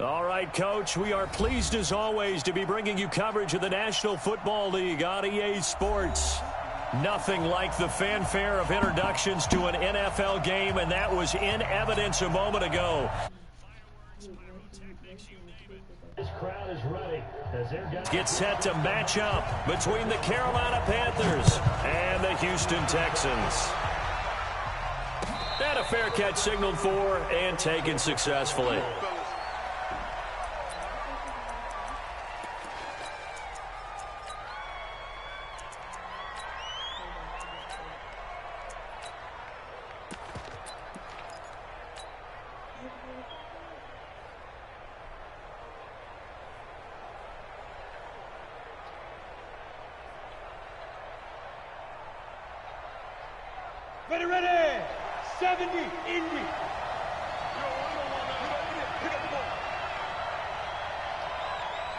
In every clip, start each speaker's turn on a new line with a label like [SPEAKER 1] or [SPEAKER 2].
[SPEAKER 1] All right, Coach, we are pleased as always to be bringing you coverage of the National Football League on EA Sports. Nothing like the fanfare of introductions to an NFL game, and that was in evidence a moment ago. This crowd is ready. Gets set to match up between the Carolina Panthers and the Houston Texans. And a fair catch signaled for and taken successfully.
[SPEAKER 2] Ready, 70, Indy.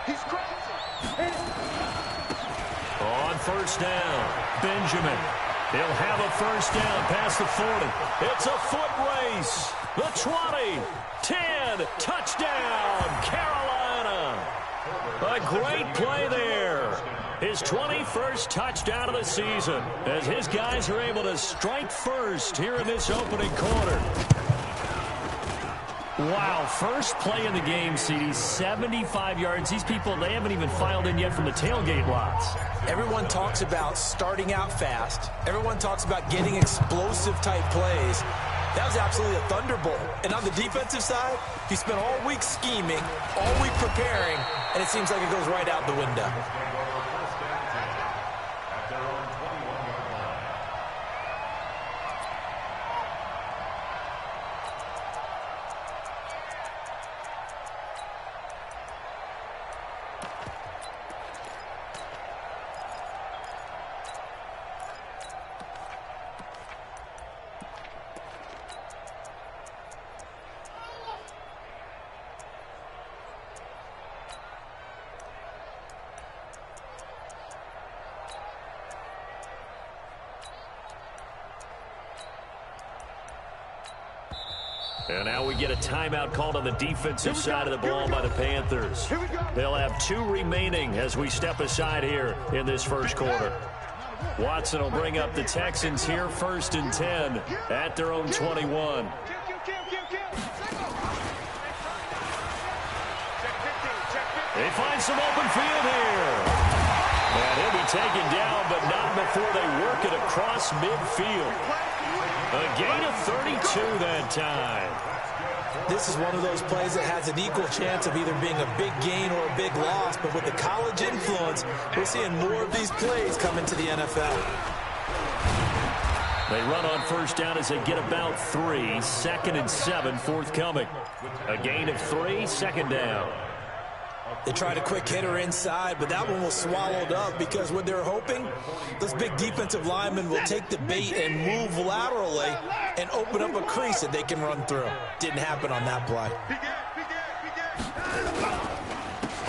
[SPEAKER 2] He's crazy.
[SPEAKER 1] On first down, Benjamin. He'll have a first down past the 40. It's a foot race. The 20, 10, touchdown, Carolina. A great play there. His 21st touchdown of the season as his guys are able to strike first here in this opening quarter. Wow, first play in the game, CD, 75 yards. These people, they haven't even filed in yet from the tailgate lots.
[SPEAKER 3] Everyone talks about starting out fast. Everyone talks about getting explosive-type plays. That was absolutely a thunderbolt. And on the defensive side, he spent all week scheming, all week preparing, and it seems like it goes right out the window.
[SPEAKER 1] And now we get a timeout called on the defensive side of the ball by the Panthers. They'll have 2 remaining as we step aside here in this first quarter. Watson will bring up the Texans here, 1st and 10 at their own 21. They find some open field here. And he'll be taken down, but not before they work it across midfield. A gain of 32 that time.
[SPEAKER 3] This is one of those plays that has an equal chance of either being a big gain or a big loss, but with the college influence, we're seeing more of these plays come into the NFL.
[SPEAKER 1] They run on first down as they get about 3. 2nd and 7 forthcoming. A gain of 3, 2nd down.
[SPEAKER 3] They tried a quick hitter inside, but that one was swallowed up because what they're hoping, those big defensive linemen will take the bait and move laterally and open up a crease that they can run through. Didn't happen on that play.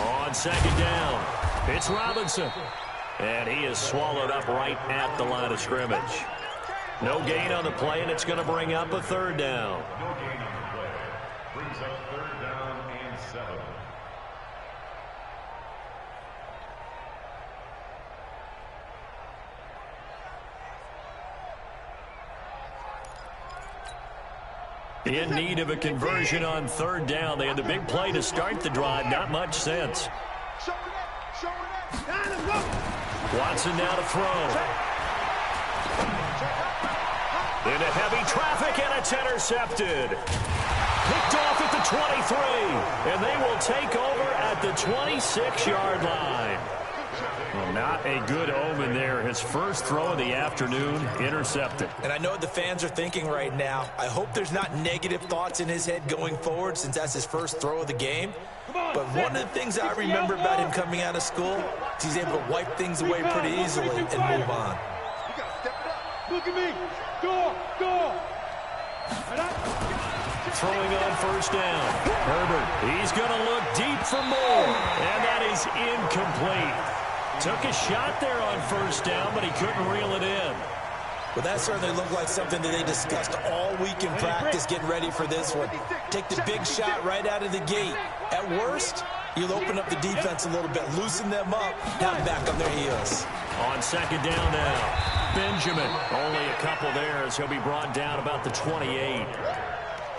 [SPEAKER 1] On 2nd down, it's Robinson. And he is swallowed up right at the line of scrimmage. No gain on the play, and it's going to bring up a 3rd down.
[SPEAKER 4] No gain on the play. Brings up 3rd down and 7.
[SPEAKER 1] In need of a conversion on 3rd down. They had the big play to start the drive. Not much sense. Watson now to throw. Into heavy traffic, and it's intercepted. Picked off at the 23. And they will take over at the 26-yard line. Well, not a good omen there. His first throw of the afternoon, intercepted.
[SPEAKER 3] And I know what the fans are thinking right now. I hope there's not negative thoughts in his head going forward since that's his first throw of the game. But one of the things I remember about him coming out of school is he's able to wipe things away pretty easily and move on.
[SPEAKER 2] Look at me. Go.
[SPEAKER 1] Throwing on first down. Herbert, he's going to look deep for more. And that is incomplete. Took a shot there on first down, but he couldn't reel it in.
[SPEAKER 3] Well, that certainly looked like something that they discussed all week in practice getting ready for this one. Take the big shot right out of the gate. At worst, you'll open up the defense a little bit, loosen them up, now back on their heels.
[SPEAKER 1] On second down now, Benjamin. Only a couple there as he'll be brought down about the 28.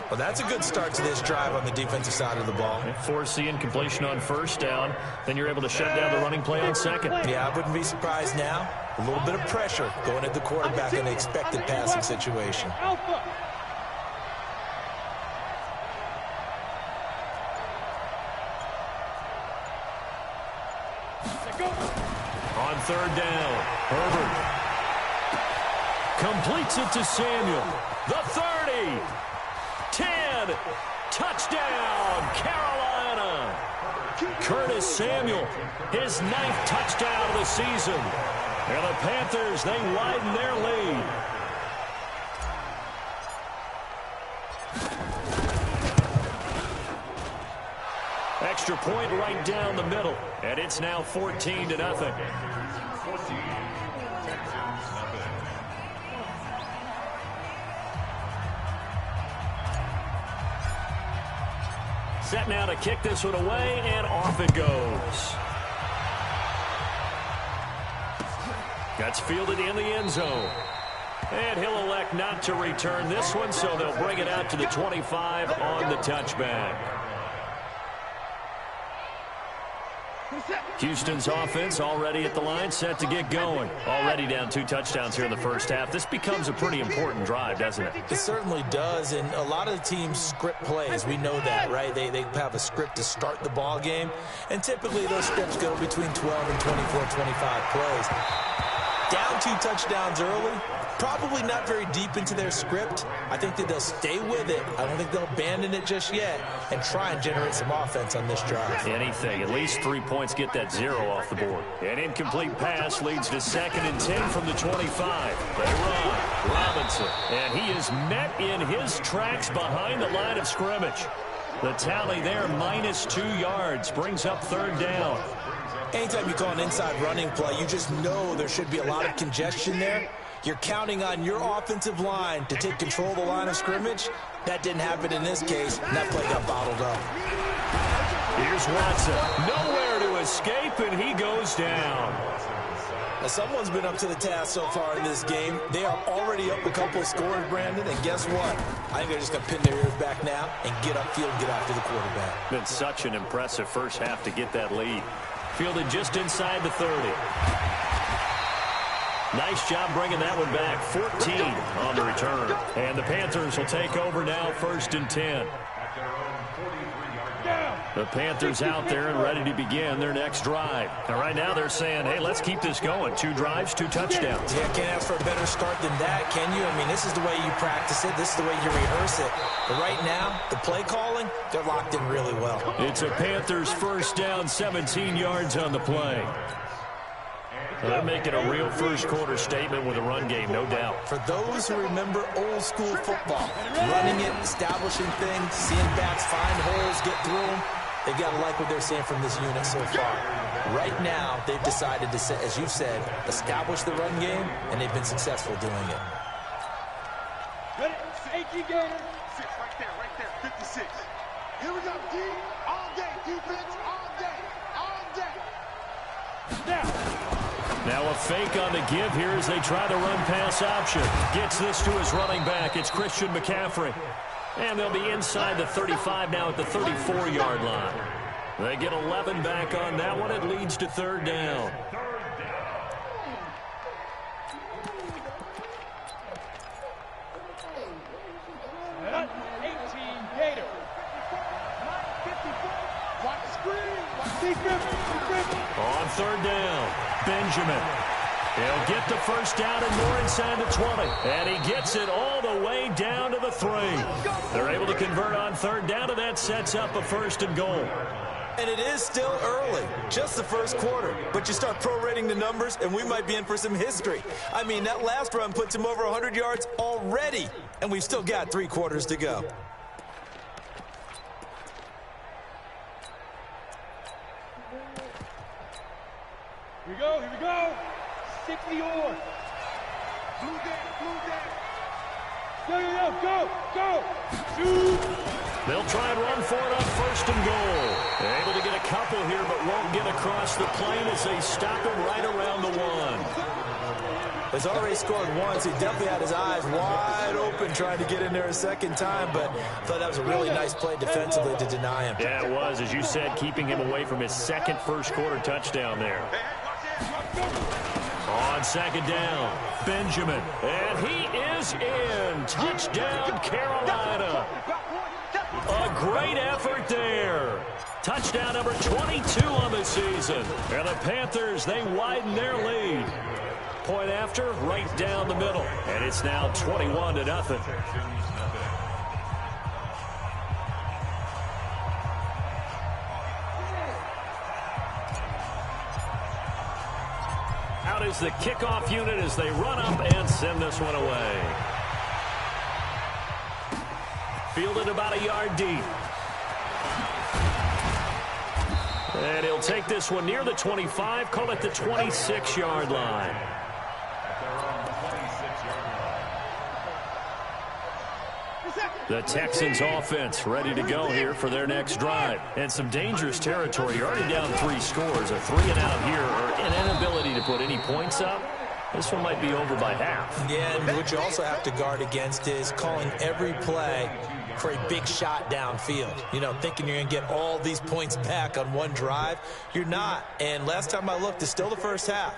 [SPEAKER 3] Well, that's a good start to this drive on the defensive side of the ball.
[SPEAKER 1] Force the incompletion on first down, then you're able to shut down the running play on second.
[SPEAKER 3] Yeah, I wouldn't be surprised now. A little bit of pressure going at the quarterback in the expected passing situation.
[SPEAKER 1] On third down, Herbert completes it to Samuel. The 30, 10, touchdown, Carolina. Curtis Samuel, his 9th touchdown of the season. And the Panthers, they widen their lead. Extra point right down the middle, and it's now 14-0. Set now to kick this one away, and off it goes. That's fielded in the end zone. And he'll elect not to return this one, so they'll bring it out to the 25 on the touchback. Houston's offense already at the line, set to get going. Already down 2 touchdowns here in the first half. This becomes a pretty important drive, doesn't it?
[SPEAKER 3] It certainly does, and a lot of the teams script plays. We know that, right? They have a script to start the ball game, and typically those scripts go between 12 and 24, 25 plays. Down 2 touchdowns early, probably not very deep into their script. I think that they'll stay with it. I don't think they'll abandon it just yet and try and generate some offense on this drive.
[SPEAKER 1] Anything. At least 3 points, get that 0 off the board. An incomplete pass leads to 2nd and 10 from the 25. They run. Robinson. And he is met in his tracks behind the line of scrimmage. The tally there, -2 yards, brings up 3rd down.
[SPEAKER 3] Anytime you call an inside running play, you just know there should be a lot of congestion there. You're counting on your offensive line to take control of the line of scrimmage. That didn't happen in this case, and that play got bottled up.
[SPEAKER 1] Here's Watson. Nowhere to escape, and he goes down.
[SPEAKER 3] Now, someone's been up to the task so far in this game. They are already up a couple of scores, Brandon, and guess what? I think they're just going to pin their ears back now and get upfield and get after the quarterback.
[SPEAKER 1] Been such an impressive first half to get that lead. Fielded just inside the 30. Nice job bringing that one back. 14 on the return. And the Panthers will take over now, 1st and 10. The Panthers out there and ready to begin their next drive. And right now they're saying, hey, let's keep this going. 2 drives, 2 touchdowns.
[SPEAKER 3] Yeah, can't ask for a better start than that, can you? I mean, this is the way you practice it. This is the way you rehearse it. But right now, the play calling, they're locked in really well.
[SPEAKER 1] It's a Panthers 1st down, 17 yards on the play. They're making a real first-quarter statement with a run game, no doubt.
[SPEAKER 3] For those who remember old-school football, running it, establishing things, seeing backs find holes, get through them, they've got to like what they're seeing from this unit so far. Right now, they've decided to, as you've said, establish the run game, and they've been successful doing it.
[SPEAKER 2] Ready? 18 Gator. 6 right there, 56. Here we go, D. All day, defense, all day, all day.
[SPEAKER 1] Now a fake on the give here as they try the run-pass option. Gets this to his running back. It's Christian McCaffrey. And they'll be inside the 35 now at the 34-yard line. They get 11 back on that one. It leads to 3rd down. On 3rd down, Benjamin. He'll get the 1st down and more inside the 20. And he gets it all the way down to the 3. They're able to convert on 3rd down, and that sets up a 1st and goal.
[SPEAKER 3] And it is still early, just the first quarter. But you start prorating the numbers, and we might be in for some history. I mean, that last run puts him over 100 yards already, and we've still got 3 quarters to go.
[SPEAKER 2] Here we go, 60 on. Go! Shoot!
[SPEAKER 1] They'll try and run for it on first and goal. They're able to get a couple here, but won't get across the plane as they stop him right around the 1.
[SPEAKER 3] He's already scored once. He definitely had his eyes wide open trying to get in there a second time, but I thought that was a really nice play defensively to deny him.
[SPEAKER 1] Yeah, it was, as you said, keeping him away from his second first-quarter touchdown there. On second down, Benjamin, and he is in. Touchdown, Carolina. A great effort there. Touchdown number 22 on the season. And the Panthers, they widen their lead. Point after, right down the middle. And it's now 21-0. Out is the kickoff unit as they run up and send this one away. Fielded about a yard deep. And he'll take this one near the 25, call it the 26-yard line. The Texans offense ready to go here for their next drive. And some dangerous territory. You're already down 3 scores. A 3-and-out here, or an inability to put any points up. This one might be over by half.
[SPEAKER 3] Yeah, and what you also have to guard against is calling every play for a big shot downfield. You know, thinking you're going to get all these points back on one drive. You're not. And last time I looked, it's still the first half.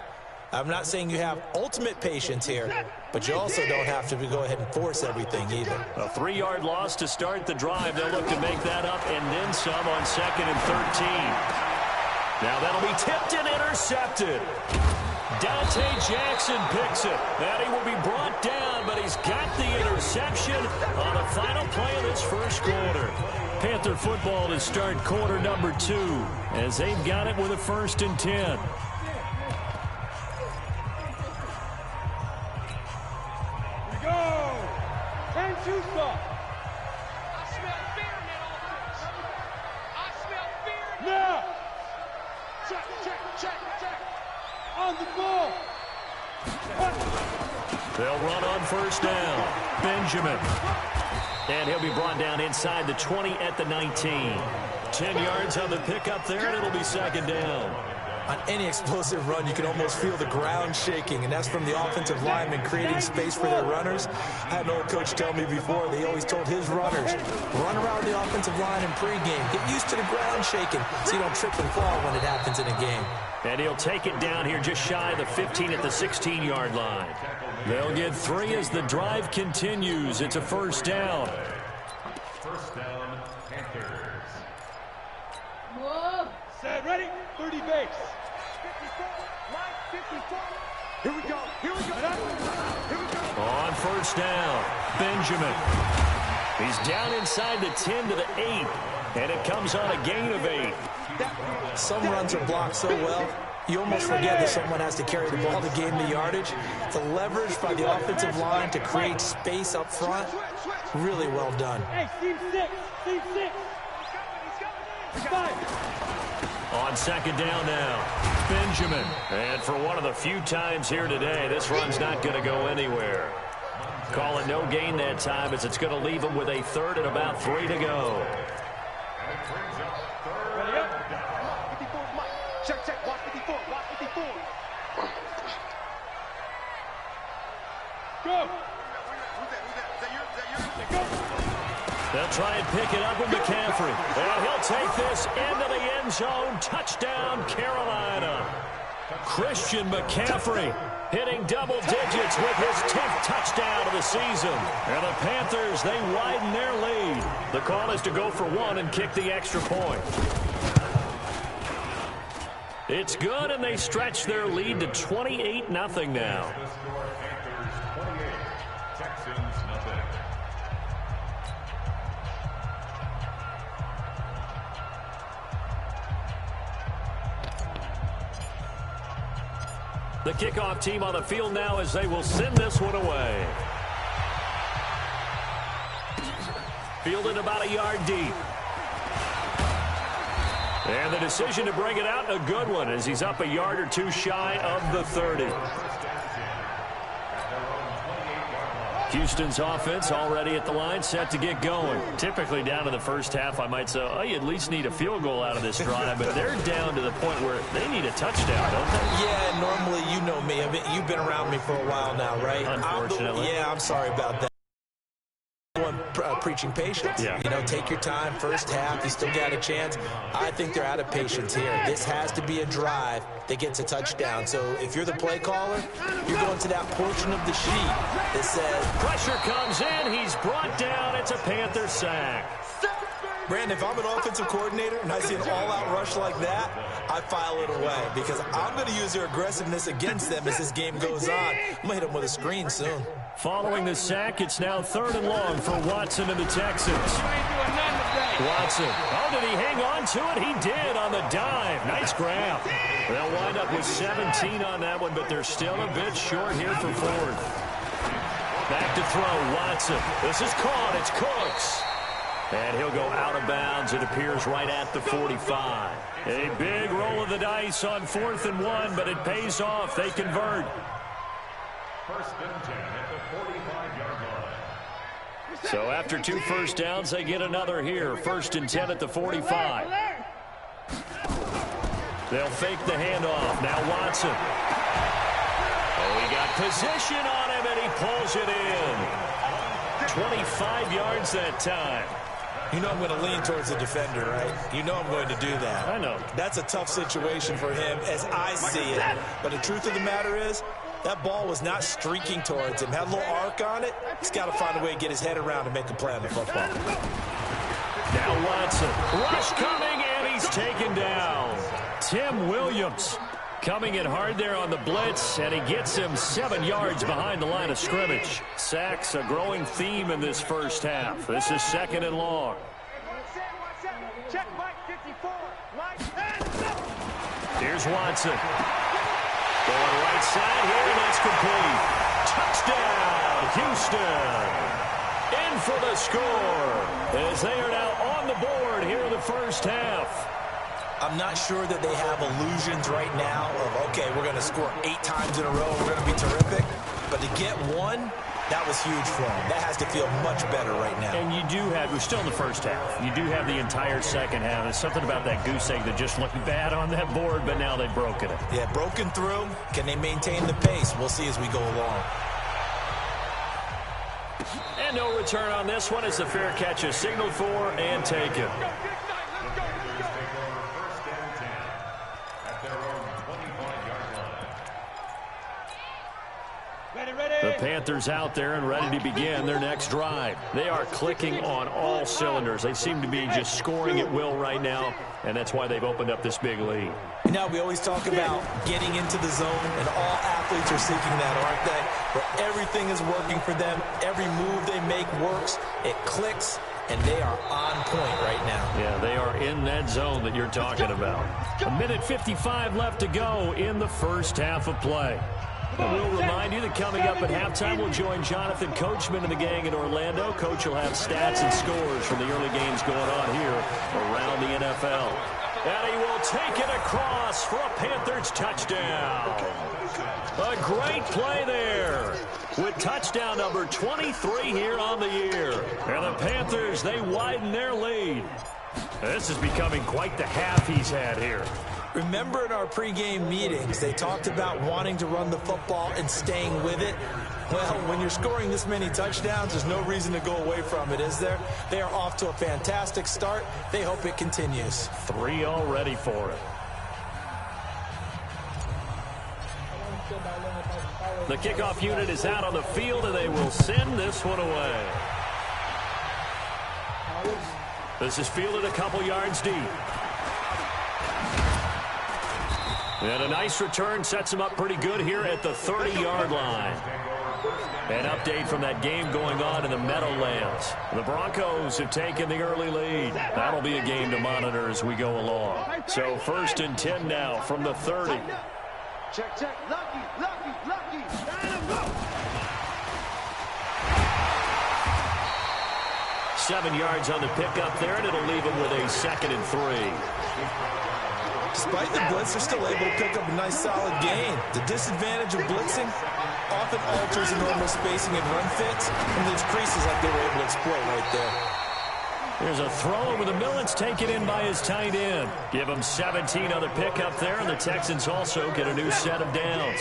[SPEAKER 3] I'm not saying you have ultimate patience here, but you also don't have to go ahead and force everything either.
[SPEAKER 1] A 3-yard loss to start the drive. They'll look to make that up and then some on 2nd and 13. Now that'll be tipped and intercepted. Dante Jackson picks it. And he will be brought down, but he's got the interception on the final play of this first quarter. Panther football to start quarter number 2 as they've got it with a 1st and 10. They'll run on first down. Benjamin. And he'll be brought down inside the 20 at the 19. 10 yards on the pickup there, and it'll be 2nd down.
[SPEAKER 3] On any explosive run, you can almost feel the ground shaking, and that's from the offensive linemen creating space for their runners. I had an old coach tell me before, they always told his runners, run around the offensive line in pregame. Get used to the ground shaking so you don't trip and fall when it happens in a game.
[SPEAKER 1] And he'll take it down here just shy of the 15 at the 16-yard line. They'll get 3 as the drive continues. It's a 1st down.
[SPEAKER 4] First down, Panthers.
[SPEAKER 2] Set, ready, 30 base. 54. Here we go.
[SPEAKER 1] On first down, Benjamin. He's down inside the 10 to the 8, and it comes on a gain of 8.
[SPEAKER 3] Some runs are blocked so well, you almost forget that someone has to carry the ball to gain the yardage. The leverage by the offensive line to create space up front, really well done.
[SPEAKER 2] Hey, team 6.
[SPEAKER 1] On 2nd down now, Benjamin. And for one of the few times here today, this run's not going to go anywhere. Call it no gain that time as it's going to leave him with a 3rd and about 3 to go.
[SPEAKER 2] Check, watch 54. Go!
[SPEAKER 1] They'll try and pick it up with McCaffrey. And he'll take this into the end zone. Touchdown, Carolina. Christian McCaffrey hitting double digits with his 10th touchdown of the season. And the Panthers, they widen their lead. The call is to go for 1 and kick the extra point. It's good, and they stretch their lead to 28-0 now.
[SPEAKER 4] The score, Panthers 28, Texans nothing.
[SPEAKER 1] The kickoff team on the field now as they will send this one away. Fielded about a yard deep. And the decision to bring it out, a good one, as he's up a yard or 2 shy of the 30. Houston's offense already at the line, set to get going. Typically down to the first half, I might say, oh, you at least need a field goal out of this drive, but they're down to the point where they need a touchdown, don't they?
[SPEAKER 3] Yeah, normally, you know me. I mean, you've been around me for a while now, right?
[SPEAKER 1] Unfortunately.
[SPEAKER 3] I'm sorry about that. Preaching patience.
[SPEAKER 1] Yeah.
[SPEAKER 3] You know, take your time. First half, you still got a chance. I think they're out of patience here. This has to be a drive that gets a touchdown. So if you're the play caller, you're going to that portion of the sheet that says,
[SPEAKER 1] pressure comes in. He's brought down. It's a Panther sack.
[SPEAKER 3] Brandon, if I'm an offensive coordinator and I see an all-out rush like that, I file it away because I'm going to use their aggressiveness against them as this game goes on. I'm going to hit them with a screen soon.
[SPEAKER 1] Following the sack, it's now 3rd and long for Watson and the Texans. Watson. Oh, did he hang on to it? He did on the dive. Nice grab. They'll wind up with 17 on that one, but they're still a bit short here for 4th. Back to throw, Watson. This is caught. It's Cooks. And he'll go out of bounds, it appears, right at the 45. A big roll of the dice on 4th and 1, but it pays off. They convert.
[SPEAKER 4] 1st and 10 at the 45-yard line.
[SPEAKER 1] So after 2 first downs, they get another here. 1st and 10 at the 45. They'll fake the handoff. Now Watson. Oh, he got position on him, and he pulls it in. 25 yards that time.
[SPEAKER 3] You know I'm going to lean towards the defender, right? You know I'm going to do that.
[SPEAKER 1] I know.
[SPEAKER 3] That's a tough situation for him as I see it. But the truth of the matter is, that ball was not streaking towards him. Had a little arc on it. He's got to find a way to get his head around and make a play on the football.
[SPEAKER 1] Now Watson. Rush coming, and he's taken down. Tim Williams coming in hard there on the blitz, and he gets him 7 yards behind the line of scrimmage. Sacks, a growing theme in this first half. This is 2nd and long.
[SPEAKER 2] Check Mike 54.
[SPEAKER 1] Here's Watson. Going right side here, and that's complete. Touchdown, Houston. In for the score, as they are now on the board here in the first half.
[SPEAKER 3] I'm not sure that they have illusions right now of, okay, we're going to score 8 times in a row, we're going to be terrific. But to get one, that was huge for them. That has to feel much better right now.
[SPEAKER 1] And you do have, we're still in the first half. You do have the entire second half. There's something about that goose egg that just looked bad on that board, but now they've broken it.
[SPEAKER 3] Yeah, broken through. Can they maintain the pace? We'll see as we go along.
[SPEAKER 1] And no return on this one as the fair catch is signaled for and taken. The Panthers out there and ready to begin their next drive. They are clicking on all cylinders. They seem to be just scoring at will right now, and that's why they've opened up this big lead.
[SPEAKER 3] Now, we always talk about getting into the zone, and all athletes are seeking that, aren't they? Where everything is working for them. Every move they make works. It clicks, and they are on point right now.
[SPEAKER 1] Yeah, they are in that zone that you're talking about. 1:55 left to go in the first half of play. We'll remind you that coming up at halftime, we'll join Jonathan Coachman and the gang in Orlando. Coach will have stats and scores from the early games going on here around the NFL. And he will take it across for a Panthers touchdown. A great play there with touchdown number 23 here on the year. And the Panthers, they widen their lead. This is becoming quite the half he's had here.
[SPEAKER 3] Remember in our pregame meetings, they talked about wanting to run the football and staying with it. Well, when you're scoring this many touchdowns, there's no reason to go away from it, is there? They are off to a fantastic start. They hope it continues.
[SPEAKER 1] 3 already for it. The kickoff unit is out on the field, and they will send this one away. This is fielded a couple yards deep. And a nice return sets him up pretty good here at the 30-yard line. An update from that game going on in the Meadowlands. The Broncos have taken the early lead. That'll be a game to monitor as we go along. So 1st and 10 now from the 30.
[SPEAKER 2] Check, check. Lucky, lucky, lucky. Let him go.
[SPEAKER 1] 7 yards on the pickup there, and it'll leave him with a 2nd and 3.
[SPEAKER 3] Despite the blitz, they're still able to pick up a nice solid gain. The disadvantage of blitzing often alters the normal spacing and run fits, and leaves creases like they were able to exploit right there.
[SPEAKER 1] There's a throw over the middle. It's taken in by his tight end. Give him 17 on the pickup there, and the Texans also get a new set of downs.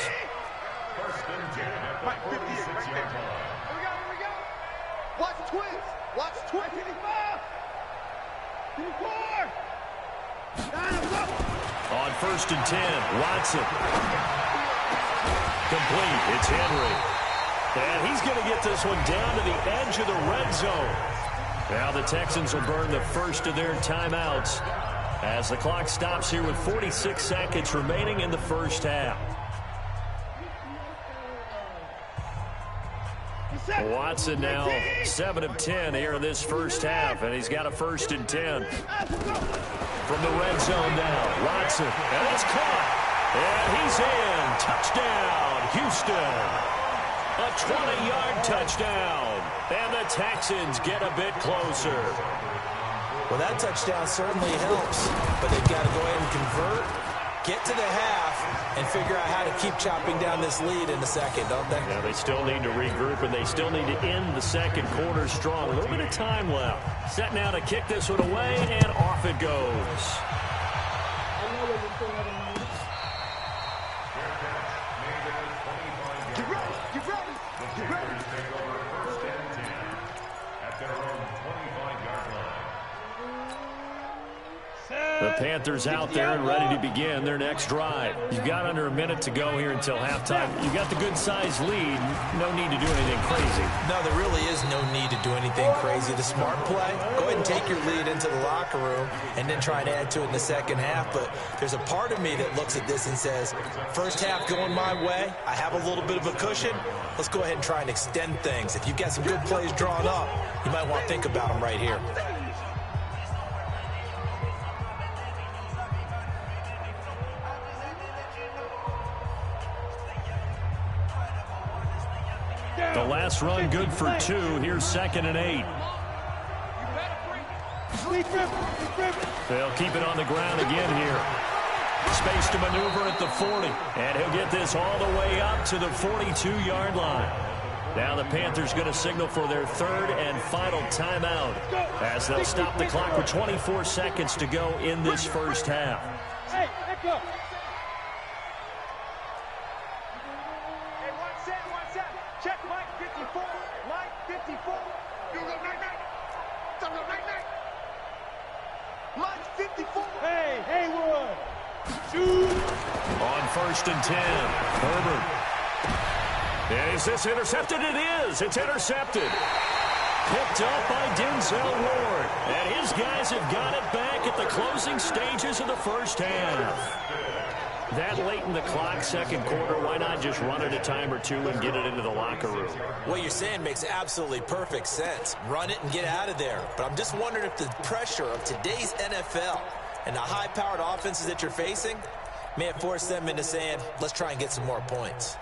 [SPEAKER 2] Mike, 58, right there. Here we go. Watch twins. Watch twins. 55. 54.
[SPEAKER 1] On 1st and 10, Watson. Complete. It's Henry. And he's going to get this one down to the edge of the red zone. Now the Texans will burn the first of their timeouts as the clock stops here with 46 seconds remaining in the first half. Watson now 7 of 10 here in this first half, and he's got a 1st and 10. From the red zone now, Watson, and it's caught, and he's in. Touchdown, Houston. A 20-yard touchdown, and the Texans get a bit closer.
[SPEAKER 3] Well, that touchdown certainly helps, but they've got to go ahead and convert, get to the half, and figure out how to keep chopping down this lead in the second, don't they?
[SPEAKER 1] Yeah, they still need to regroup, and they still need to end the second quarter strong. A little bit of time left. Set now to kick this one away, and off it goes.
[SPEAKER 2] Get ready. Get ready. Get ready.
[SPEAKER 4] Take over 1st and 10 at their own 25-yard line.
[SPEAKER 1] The Panthers out there and ready to begin their next drive. You've got under a minute to go here until halftime. You've got the good-sized lead. No need to do anything crazy.
[SPEAKER 3] No, there really is no need to do anything crazy. The smart play, go ahead and take your lead into the locker room and then try and add to it in the second half. But there's a part of me that looks at this and says, first half going my way, I have a little bit of a cushion. Let's go ahead and try and extend things. If you've got some good plays drawn up, you might want to think about them right here.
[SPEAKER 1] The last run good for 2. Here's 2nd and 8. They'll keep it on the ground again here. Space to maneuver at the 40. And he'll get this all the way up to the 42-yard line. Now the Panthers going to signal for their 3rd and final timeout as they'll stop the clock with 24 seconds to go in this first half.
[SPEAKER 2] Hey, let go. Check Mike 54. Mike 54. You go night-night. Don't go night-night. Mike 54. Hey, Haywood. Shoot.
[SPEAKER 1] On 1st and 10, Herbert. And is this intercepted? It is. It's intercepted. Picked up by Denzel Ward. And his guys have got it back at the closing stages of the first half. That late in the clock, second quarter, why not just run it a time or two and get it into the locker room?
[SPEAKER 3] What you're saying makes absolutely perfect sense. Run it and get out of there. But I'm just wondering if the pressure of today's NFL and the high-powered offenses that you're facing may have forced them into saying, let's try and get some more points.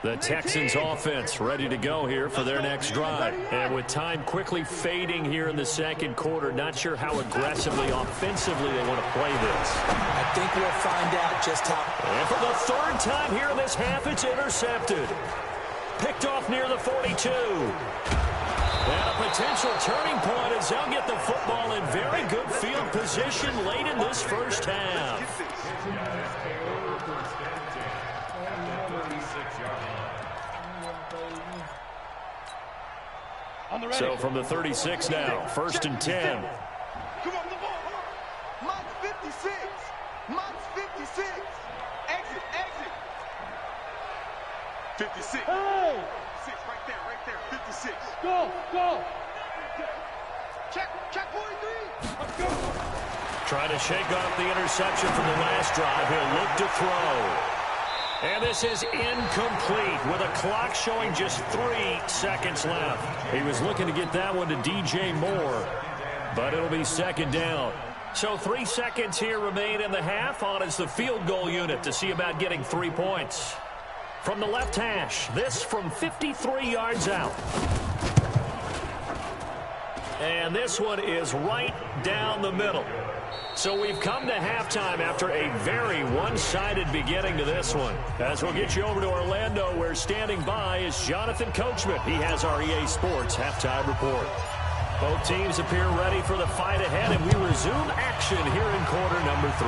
[SPEAKER 1] The Texans offense ready to go here for their next drive. And with time quickly fading here in the second quarter, not sure how aggressively, offensively they want to play this.
[SPEAKER 3] I think we'll find out just how.
[SPEAKER 1] And for the 3rd time here in this half, it's intercepted. Picked off near the 42. And a potential turning point as they'll get the football in very good field position late in this first half. So from the 36 now, 1st and 10.
[SPEAKER 2] Come on, the ball. Mike's 56. Mike's 56. Exit, exit. 56. Hey! 6 right there, 56. Go. Check 43. Let's go.
[SPEAKER 1] Trying to shake off the interception from the last drive. He'll look to throw. And this is incomplete with a clock showing just 3 seconds left. He was looking to get that one to DJ Moore, but it'll be 2nd down. So 3 seconds here remain in the half. On is the field goal unit to see about getting 3 points. From the left hash, this from 53 yards out. And this one is right down the middle. So we've come to halftime after a very one-sided beginning to this one. As we'll get you over to Orlando, where standing by is Jonathan Coachman. He has our EA Sports halftime report. Both teams appear ready for the fight ahead, and we resume action here in quarter number 3.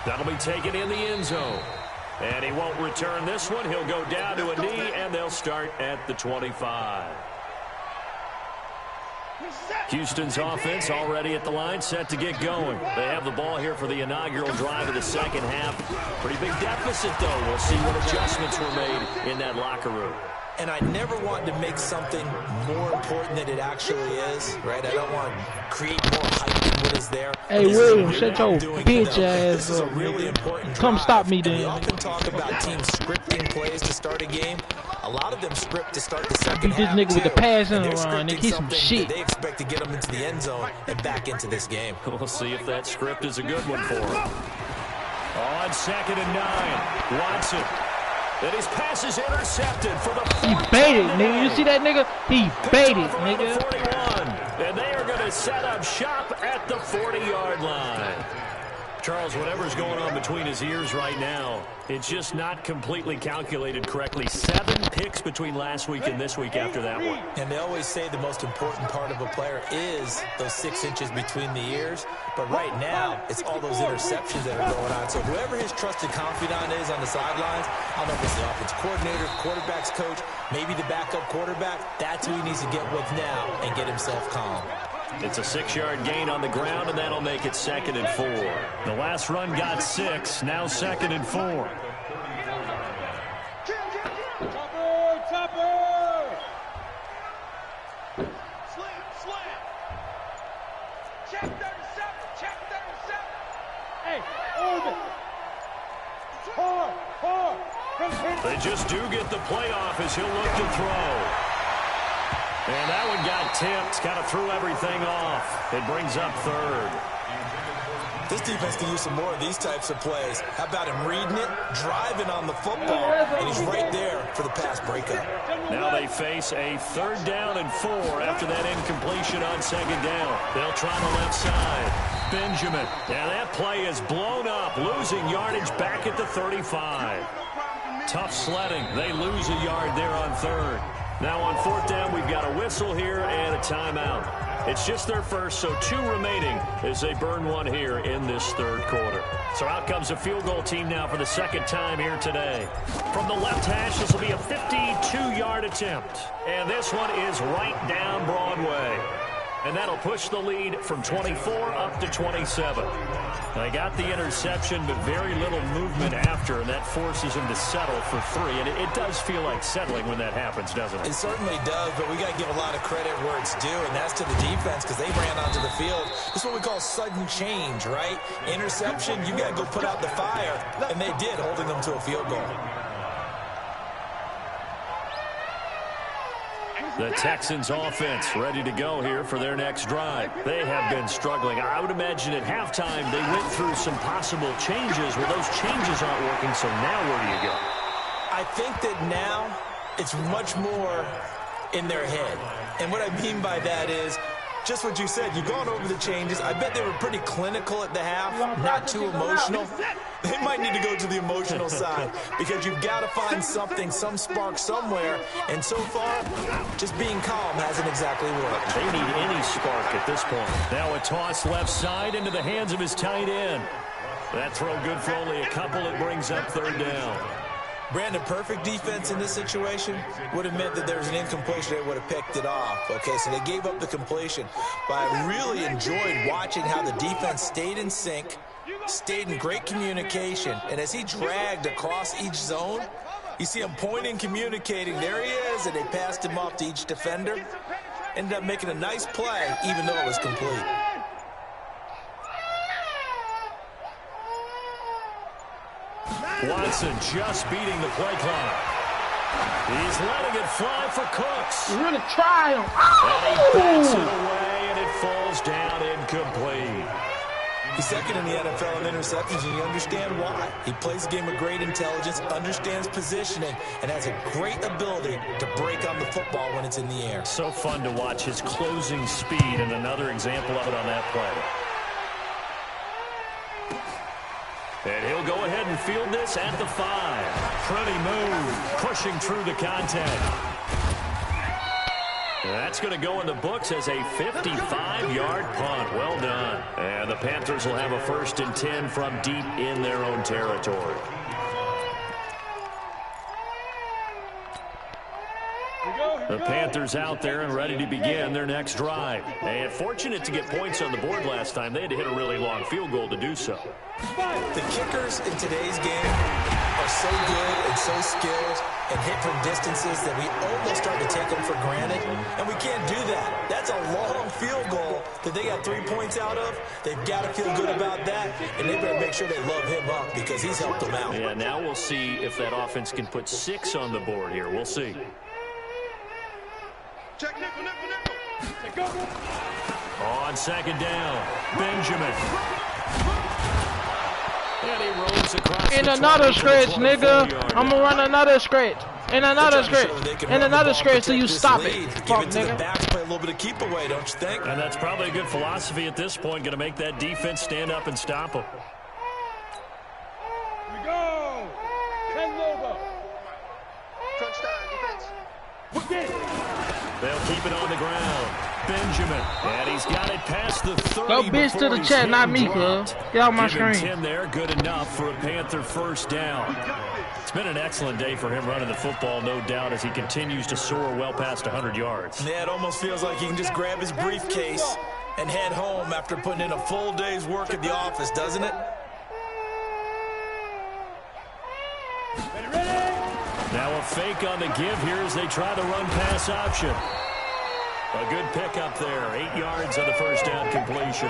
[SPEAKER 1] That'll be taken in the end zone. And he won't return this one. He'll go down to a knee, and they'll start at the 25. Houston's offense already at the line, set to get going. They have the ball here for the inaugural drive of the second half. Pretty big deficit, though. We'll see what adjustments were made in that locker room.
[SPEAKER 3] And I never want to make something more important than it actually is, right? I don't want to create more hype than what is there.
[SPEAKER 5] Hey, William, shut your bitch ass
[SPEAKER 3] up.
[SPEAKER 5] Really come stop me, then.
[SPEAKER 3] We often talk about teams scripting plays to start a game. A lot of them script to start the second half,
[SPEAKER 5] this nigga with the pass and
[SPEAKER 3] run.
[SPEAKER 5] He's some shit.
[SPEAKER 3] They expect to get them into the end zone and back into this game.
[SPEAKER 1] We'll see if that script is a good one for him. On 2nd and 9, Watson. And his pass is intercepted for the
[SPEAKER 5] He baited, nigga. You see that nigga? He baited, nigga.
[SPEAKER 1] 41. And they are going to set up shop at the 40-yard line. Charles, whatever's going on between his ears right now, it's just not completely calculated correctly. 7 picks between last week and this week after that one.
[SPEAKER 3] And they always say the most important part of a player is those 6 inches between the ears. But right now, it's all those interceptions that are going on. So whoever his trusted confidant is on the sidelines, I don't know if it's the offense coordinator, quarterback's coach, maybe the backup quarterback, that's who he needs to get with now and get himself calm.
[SPEAKER 1] It's a 6-yard gain on the ground, and that'll make it 2nd and 4. The last run got 6, now 2nd and 4.
[SPEAKER 2] Check 37, check 37. Hey, over. Hard.
[SPEAKER 1] They just do get the playoff as he'll look to throw. And that one got tipped, kind of threw everything off. It brings up 3rd.
[SPEAKER 3] This defense can use some more of these types of plays. How about him reading it, driving on the football, and he's right there for the pass breakup.
[SPEAKER 1] Now they face a 3rd down and 4 after that incompletion on 2nd down. They'll try the left side. Benjamin. And that play is blown up, losing yardage back at the 35. Tough sledding. They lose a yard there on 3rd. Now on 4th down, we've got a whistle here and a timeout. It's just their first, so 2 remaining as they burn one here in this 3rd quarter. So out comes a field goal team now for the 2nd time here today. From the left hash, this will be a 52-yard attempt. And this one is right down Broadway. And that'll push the lead from 24 up to 27. They got the interception, but very little movement after, and that forces him to settle for 3. And it does feel like settling when that happens, doesn't it?
[SPEAKER 3] It certainly does, but we got to give a lot of credit where it's due, and that's to the defense because they ran onto the field. This is what we call sudden change, right? Interception, you got to go put out the fire, and they did, holding them to a field goal.
[SPEAKER 1] The Texans offense ready to go here for their next drive. They have been struggling. I would imagine at halftime they went through some possible changes. Well, those changes aren't working, so now where do you go?
[SPEAKER 3] I think that now it's much more in their head. And what I mean by that is just what you said. You've gone over the changes. I bet they were pretty clinical at the half, not too emotional. They might need to go to the emotional side because you've got to find something, some spark somewhere. And so far, just being calm hasn't exactly worked.
[SPEAKER 1] They need any spark at this point. Now a toss left side into the hands of his tight end. That throw good for only a couple. It brings up 3rd down.
[SPEAKER 3] Brandon, perfect defense in this situation would have meant that there was an incompletion. They would have picked it off. Okay, so they gave up the completion. But I really enjoyed watching how the defense stayed in sync, stayed in great communication. And as he dragged across each zone, you see him pointing, communicating. There he is, and they passed him off to each defender. Ended up making a nice play, even though it was complete.
[SPEAKER 1] Watson just beating the play clock. He's letting it fly for Cooks.
[SPEAKER 5] You're gonna try him.
[SPEAKER 1] And he bats it away, and it falls down incomplete.
[SPEAKER 3] He's second in the NFL in interceptions, and you understand why. He plays a game with great intelligence, understands positioning, and has a great ability to break on the football when it's in the air.
[SPEAKER 1] So fun to watch his closing speed, and another example of it on that play. And he'll go ahead and field this at the 5. Pretty move, pushing through the contact. That's going to go in the books as a 55-yard punt. Well done. And the Panthers will have a 1st and 10 from deep in their own territory. The Panthers out there and ready to begin their next drive. And fortunate to get points on the board last time. They had to hit a really long field goal to do so.
[SPEAKER 3] The kickers in today's game are so good and so skilled and hit from distances that we almost start to take them for granted. And we can't do that. That's a long field goal that they got 3 points out of. They've got to feel good about that. And they better make sure they love him up because he's helped them out.
[SPEAKER 1] Yeah, now we'll see if that offense can put 6 on the board here. We'll see.
[SPEAKER 2] Check nickel, nickel, nickel.
[SPEAKER 1] On 2nd down, Benjamin. And he rolls across
[SPEAKER 5] In another stretch, nigga. I'm gonna run another stretch. In another stretch. In another stretch till you stop it. Fuck,
[SPEAKER 3] Give it to the
[SPEAKER 5] nigga.
[SPEAKER 3] backs, play a little bit of keep away, don't you think?
[SPEAKER 1] And that's probably a good philosophy at this point. Going to make that defense stand up and stop him.
[SPEAKER 2] We go. 10 over. Crunch time, defense.
[SPEAKER 1] They'll keep it on the ground. Benjamin. And he's got it past the 30.
[SPEAKER 5] Go bitch to
[SPEAKER 1] before
[SPEAKER 5] the
[SPEAKER 1] he's
[SPEAKER 5] chat,
[SPEAKER 1] hit
[SPEAKER 5] not
[SPEAKER 1] and
[SPEAKER 5] me,
[SPEAKER 1] dropped.
[SPEAKER 5] cuz. Get out my
[SPEAKER 1] Give him
[SPEAKER 5] screen.
[SPEAKER 1] 10 there, good enough for a Panther 1st down. It's been an excellent day for him running the football, no doubt, as he continues to soar well past 100 yards.
[SPEAKER 3] Yeah, it almost feels like he can just grab his briefcase and head home after putting in a full day's work at the office, doesn't it?
[SPEAKER 1] Now a fake on the give here as they try the run-pass option. A good pickup there. 8 yards on the 1st down completion.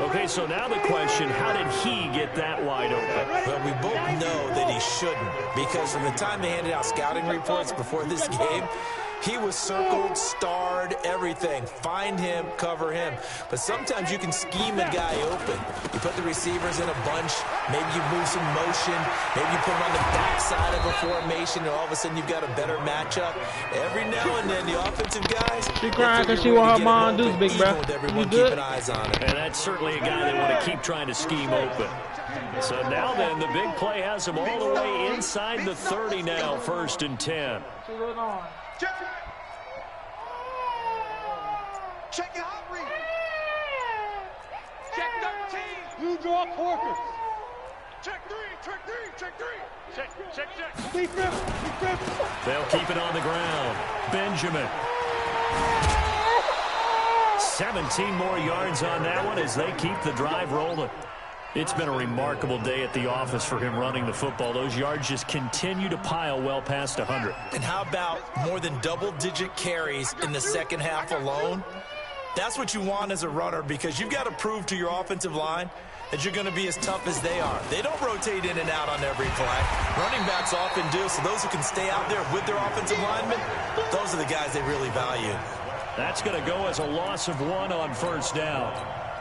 [SPEAKER 1] Okay, so now the question, how did he get that wide open?
[SPEAKER 3] Well, we both know that he shouldn't, because from the time they handed out scouting reports before this game, he was circled, starred, everything. Find him, cover him. But sometimes you can scheme a guy open. You put the receivers in a bunch. Maybe you move some motion. Maybe you put them on the backside of a formation, and all of a sudden you've got a better matchup. Every now and then, the offensive guys,
[SPEAKER 5] She crying because she want her mom to do this, big bro.
[SPEAKER 3] with
[SPEAKER 5] You
[SPEAKER 3] everyone
[SPEAKER 5] good?
[SPEAKER 3] keeping eyes on it.
[SPEAKER 1] And that's certainly a guy they want to keep trying to scheme open. So now then, the big play has him all the way inside the 30 now, 1st and 10.
[SPEAKER 2] Check. Check your hot read. Check 13. Blue draw Corkers. Check 3. Check 3. Check 3. Check. Deep rip. Deep rip.
[SPEAKER 1] They'll keep it on the ground. Benjamin. 17 more yards on that one as they keep the drive rolling. It's been a remarkable day at the office for him running the football. Those yards just continue to pile well past 100.
[SPEAKER 3] And how about more than double-digit carries in the second half alone? That's what you want as a runner, because you've got to prove to your offensive line that you're going to be as tough as they are. They don't rotate in and out on every play. Running backs often do, so those who can stay out there with their offensive linemen, those are the guys they really value.
[SPEAKER 1] That's going to go as a loss of 1 on 1st down.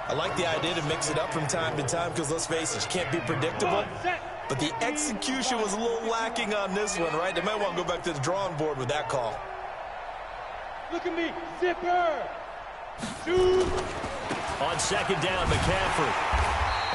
[SPEAKER 3] I like the idea to mix it up from time to time because, let's face it, you can't be predictable. But the execution was a little lacking on this one, right? They might want to go back to the drawing board with that call.
[SPEAKER 2] Look at me. Zipper. Shoot.
[SPEAKER 1] On 2nd down, McCaffrey.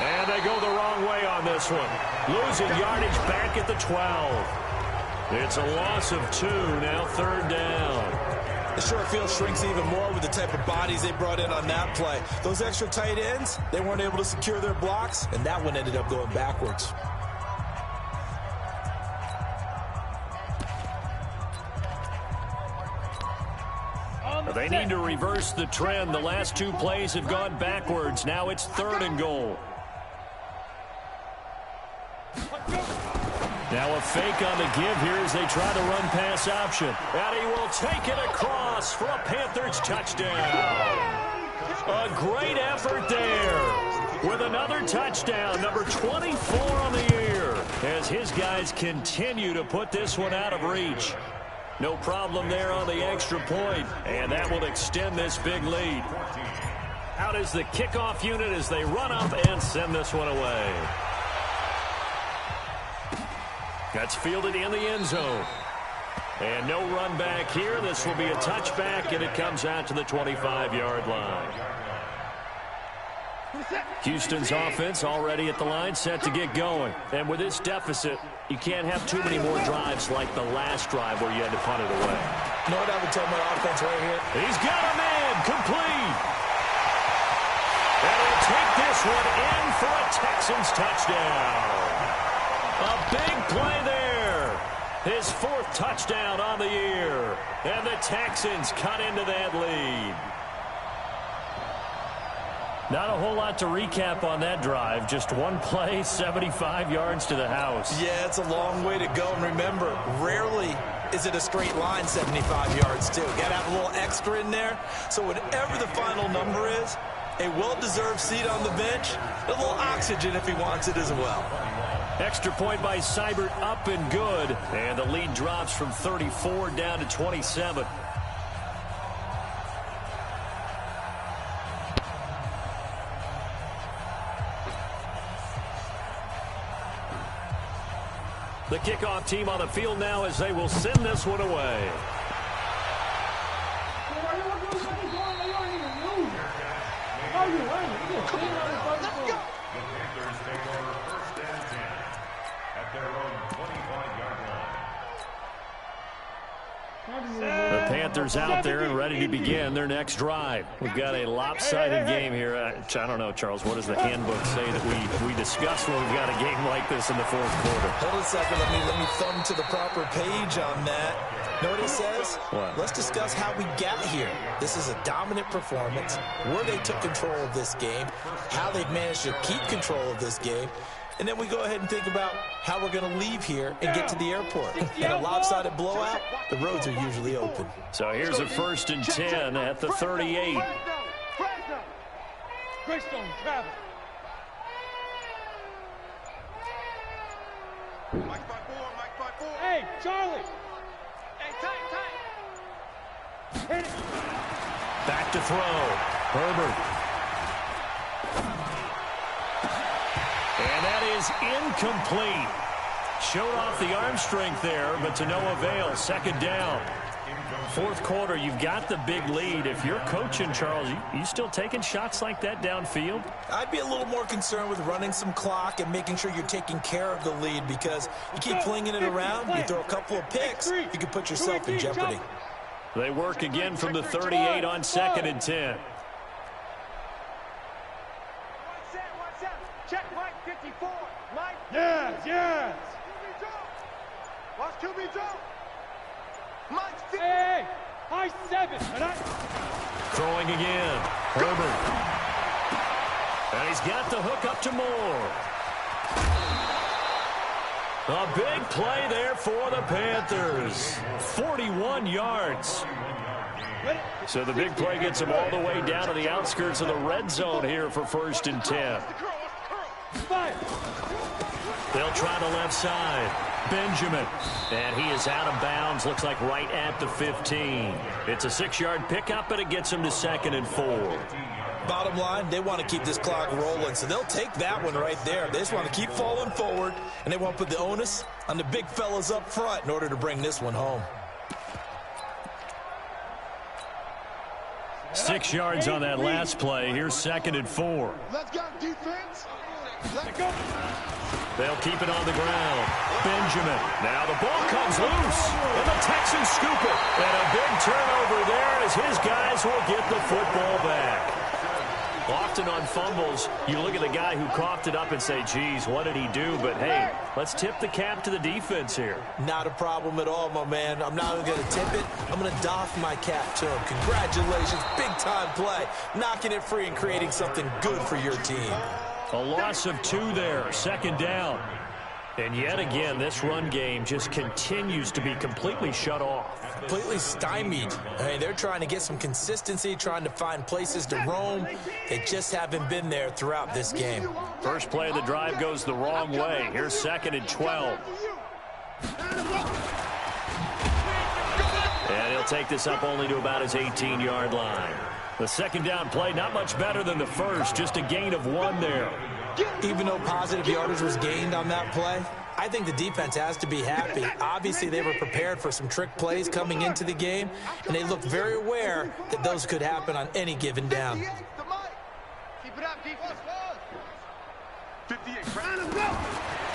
[SPEAKER 1] And they go the wrong way on this one. Losing yardage back at the 12. It's a loss of 2, now 3rd down.
[SPEAKER 3] The short field shrinks even more with the type of bodies they brought in on that play. Those extra tight ends, they weren't able to secure their blocks, and that one ended up going backwards.
[SPEAKER 1] They need to reverse the trend. The last 2 plays have gone backwards. Now it's 3rd and goal. Now a fake on the give here as they try the run-pass option. And he will take it across for a Panthers touchdown. A great effort there with another touchdown, number 24 on the year, as his guys continue to put this one out of reach. No problem there on the extra point, and that will extend this big lead. Out is the kickoff unit as they run up and send this one away. That's fielded in the end zone. And no run back here. This will be a touchback, and it comes out to the 25-yard line. Houston's offense already at the line, set to get going. And with this deficit, you can't have too many more drives like the last drive where you had to punt it away.
[SPEAKER 3] You know what I would tell my offense right here?
[SPEAKER 1] He's got a man, complete. And he'll take this one in for a Texans touchdown. A big play there. His 4th touchdown on the year. And the Texans cut into that lead. Not a whole lot to recap on that drive. Just one play, 75 yards to the house.
[SPEAKER 3] Yeah, it's a long way to go. And remember, rarely is it a straight line 75 yards, too. Got to have a little extra in there. So whatever the final number is, a well-deserved seat on the bench, a little oxygen if he wants it as well.
[SPEAKER 1] Extra point by Seibert, up and good. And the lead drops from 34 down to 27. The kickoff team on the field now as they will send this one away. The Panthers out there and ready to begin their next drive. We've got a lopsided game here. I don't know, Charles, what does the handbook say that we discuss when we've got a game like this in the 4th quarter?
[SPEAKER 3] Hold a second. Let me thumb to the proper page on that. Know what it says?
[SPEAKER 1] What?
[SPEAKER 3] Let's discuss how we got here. This is a dominant performance, where they took control of this game, how they've managed to keep control of this game, and then we go ahead and think about how we're going to leave here and get to the airport. In a lopsided blowout, the roads are usually open.
[SPEAKER 1] So here's a 1st and 10 at the 38.
[SPEAKER 2] Greystone travel. Mike by 4. Hey, Charlie. Hey, tight. Hit it.
[SPEAKER 1] Back to throw. Herbert. And that is incomplete. Showed off the arm strength there, but to no avail. 2nd down. 4th quarter, you've got the big lead. If you're coaching, Charles, you still taking shots like that downfield?
[SPEAKER 3] I'd be a little more concerned with running some clock and making sure you're taking care of the lead, because you keep flinging it around, you throw a couple of picks, you can put yourself in jeopardy.
[SPEAKER 1] They work again from the 38 on 2nd and 10.
[SPEAKER 2] Check Mike 54. Mike. Yes. Watch QB jump. Mike 50. Hey, high 7.
[SPEAKER 1] Throwing again. Herbert. And he's got the hook up to Moore. A big play there for the Panthers. 41 yards. So the big play gets them all the way down to the outskirts of the red zone here for 1st and 10. They'll try the left side. Benjamin. And he is out of bounds. Looks like right at the 15. It's a 6-yard pickup, and it gets him to 2nd and 4.
[SPEAKER 3] Bottom line, they want to keep this clock rolling, so they'll take that one right there. They just want to keep falling forward, and they want to put the onus on the big fellas up front in order to bring this one home.
[SPEAKER 1] 6 yards on that last play. Here's 2nd and 4.
[SPEAKER 2] Let's go, defense. Let's go.
[SPEAKER 1] They'll keep it on the ground. Benjamin. Now the ball comes loose, and the Texans scoop it. And a big turnover there as his guys will get the football back. Often on fumbles, you look at the guy who coughed it up and say, geez, what did he do? But, hey, let's tip the cap to the defense here.
[SPEAKER 3] Not a problem at all, my man. I'm not even going to tip it. I'm going to doff my cap to him. Congratulations. Big-time play. Knocking it free and creating something good for your team.
[SPEAKER 1] A loss of 2 there. 2nd down. And yet again, this run game just continues to be completely shut off.
[SPEAKER 3] Completely stymied. I mean, they're trying to get some consistency, trying to find places to roam. They just haven't been there throughout this game.
[SPEAKER 1] First play of the drive goes the wrong way. Here's 2nd and 12. And he'll take this up only to about his 18-yard line. The second down play, not much better than the first, just a gain of 1 there.
[SPEAKER 3] Even though positive yardage was gained on that play, I think the defense has to be happy. Obviously, they were prepared for some trick plays coming into the game, and they looked very aware that those could happen on any given down.
[SPEAKER 2] Keep it up, defense. 58.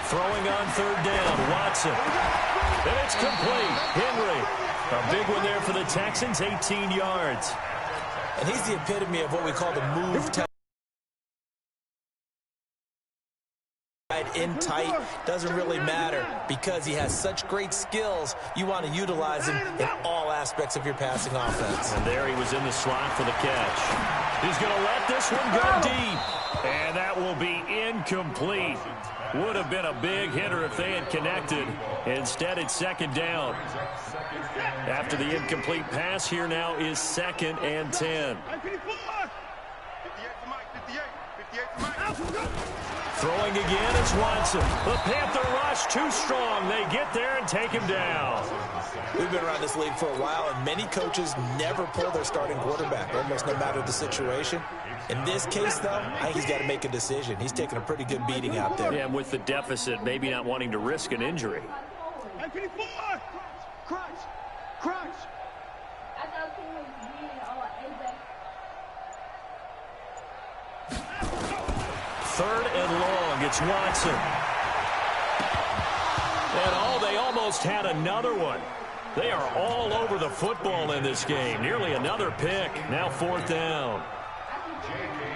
[SPEAKER 1] Throwing on third down, Watson. And it's complete. Henry. A big one there for the Texans, 18 yards.
[SPEAKER 3] And he's the epitome of what we call the move type. In tight, doesn't really matter because he has such great skills. You want to utilize him in all aspects of your passing offense.
[SPEAKER 1] And there he was in the slot for the catch. He's going to let this one go deep. And that will be incomplete. Would have been a big hitter if they had connected. Instead, it's second down. After the incomplete pass, here now is 2nd and 10. Throwing again is Watson. The Panther rush too strong. They get there and take him down.
[SPEAKER 3] We've been around this league for a while, and many coaches never pull their starting quarterback, almost no matter the situation. In this case, though, I think he's got to make a decision. He's taking a pretty good beating out there.
[SPEAKER 1] Yeah, and with the deficit, maybe not wanting to risk an injury.
[SPEAKER 2] Crunch.
[SPEAKER 1] Third and long, it's Watson. And they almost had another one. They are all over the football in this game. Nearly another pick. Now 4th down.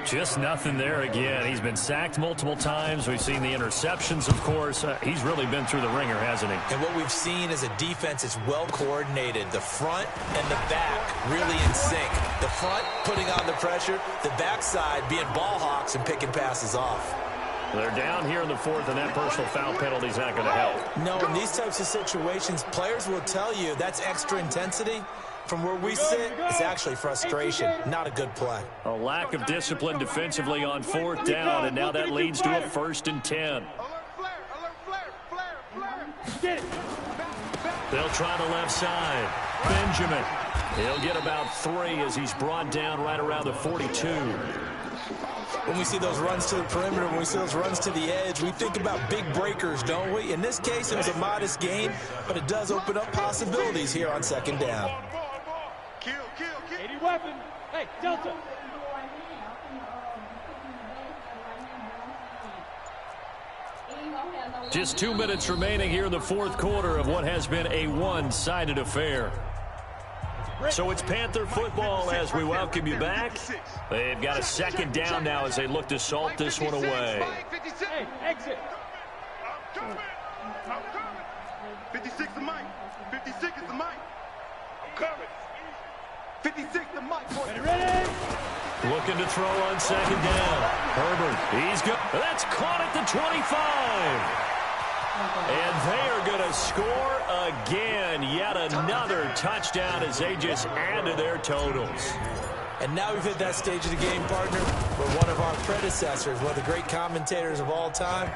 [SPEAKER 1] Just nothing there again. He's been sacked multiple times. We've seen the interceptions, of course. He's really been through the ringer, hasn't he?
[SPEAKER 3] And what we've seen is a defense that's well coordinated. The front and the back really in sync. The front putting on the pressure. The backside being ball hawks and picking passes off.
[SPEAKER 1] They're down here in the 4th, and that personal foul penalty is not going to help.
[SPEAKER 3] No, in these types of situations, players will tell you that's extra intensity. From where we sit, it's actually frustration, not a good play.
[SPEAKER 1] A lack of discipline defensively on 4th down, and now that leads to a 1st and 10. They'll try the left side. Benjamin. He'll get about 3 as he's brought down right around the 42.
[SPEAKER 3] When we see those runs to the perimeter, when we see those runs to the edge, we think about big breakers, don't we? In this case, it was a modest gain, but it does open up possibilities here on 2nd down.
[SPEAKER 2] Kill.
[SPEAKER 6] 80 weapon. Hey, Delta.
[SPEAKER 1] Just 2 minutes remaining here in the 4th quarter of what has been a one-sided affair. So it's Panther football as we welcome you back. They've got a 2nd down now as they look to salt this one away.
[SPEAKER 6] Hey, exit.
[SPEAKER 2] I'm coming. 56 the mic. 56 is the mic. I'm coming. 56 the mic.
[SPEAKER 6] Ready?
[SPEAKER 1] Looking to throw on 2nd down. Herbert, he's good. That's caught at the 25. And they are going to score again. Yet another touchdown as they just add to their totals.
[SPEAKER 3] And now we've hit that stage of the game, partner, where one of our predecessors, one of the great commentators of all time,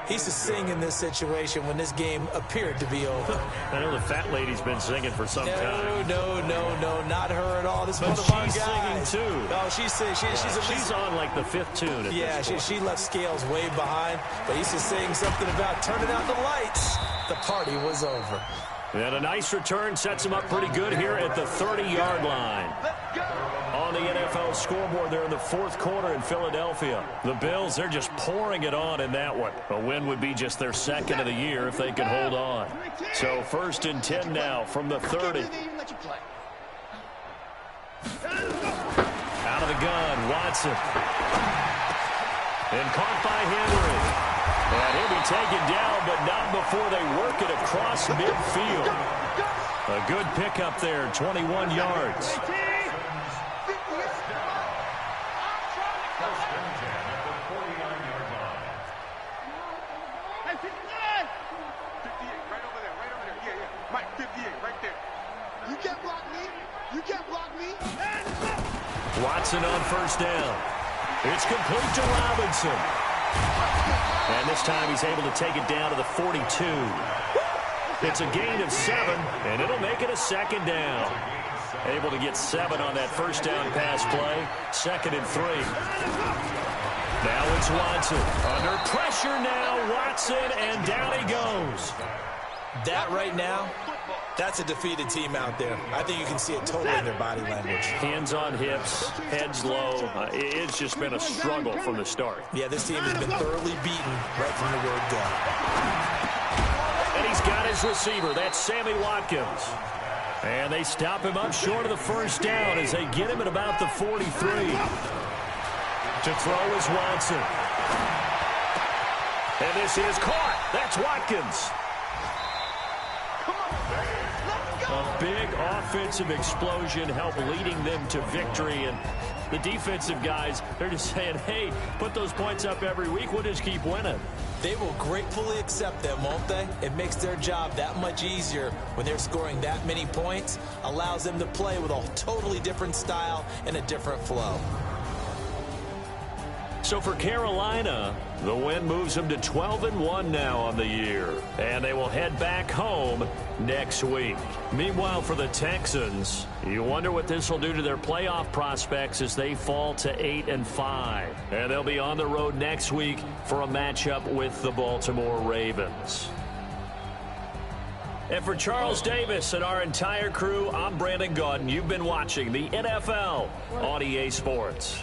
[SPEAKER 3] he used to sing in this situation when this game appeared to be over.
[SPEAKER 1] I know the fat lady's been singing for some time.
[SPEAKER 3] No, not her at all. This is one of our guys.
[SPEAKER 1] Singing too.
[SPEAKER 3] Oh, she's singing. She's
[SPEAKER 1] on like the 5th tune.
[SPEAKER 3] Yeah, she left Scales way behind, but he used to sing something about turning out the lights. The party was over.
[SPEAKER 1] And a nice return sets him up pretty good here at the 30-yard line. On the NFL scoreboard there in the 4th quarter in Philadelphia. The Bills, they're just pouring it on in that one. A win would be just their 2nd of the year if they could hold on. So 1st and 10 now from the 30. Out of the gun, Watson. And caught by Henry. And he'll be taken down, but not before they work it across midfield. A good pickup there, 21 yards. Watson on 1st down. It's complete to Robinson. And this time he's able to take it down to the 42. It's a gain of 7, and it'll make it a 2nd down. Able to get 7 on that first down pass play. 2nd and 3. Now it's Watson. Under pressure now, Watson, and down he goes.
[SPEAKER 3] That right now, that's a defeated team out there. I think you can see it totally in their body language.
[SPEAKER 1] Hands on hips, heads low. It's just been a struggle from the start.
[SPEAKER 3] Yeah, this team has been thoroughly beaten right from the word go.
[SPEAKER 1] And he's got his receiver. That's Sammy Watkins. And they stop him up short of the first down as they get him at about the 43. To throw is Watson. And this is caught. That's Watkins. A big offensive explosion helped leading them to victory. And the defensive guys, they're just saying, hey, put those points up every week. We'll just keep winning.
[SPEAKER 3] They will gratefully accept them, won't they? It makes their job that much easier when they're scoring that many points. Allows them to play with a totally different style and a different flow.
[SPEAKER 1] So for Carolina, the win moves them to 12-1 now on the year. And they will head back home next week. Meanwhile, for the Texans, you wonder what this will do to their playoff prospects as they fall to 8-5. And they'll be on the road next week for a matchup with the Baltimore Ravens. And for Charles Davis and our entire crew, I'm Brandon Gaudin. You've been watching the NFL on EA Sports.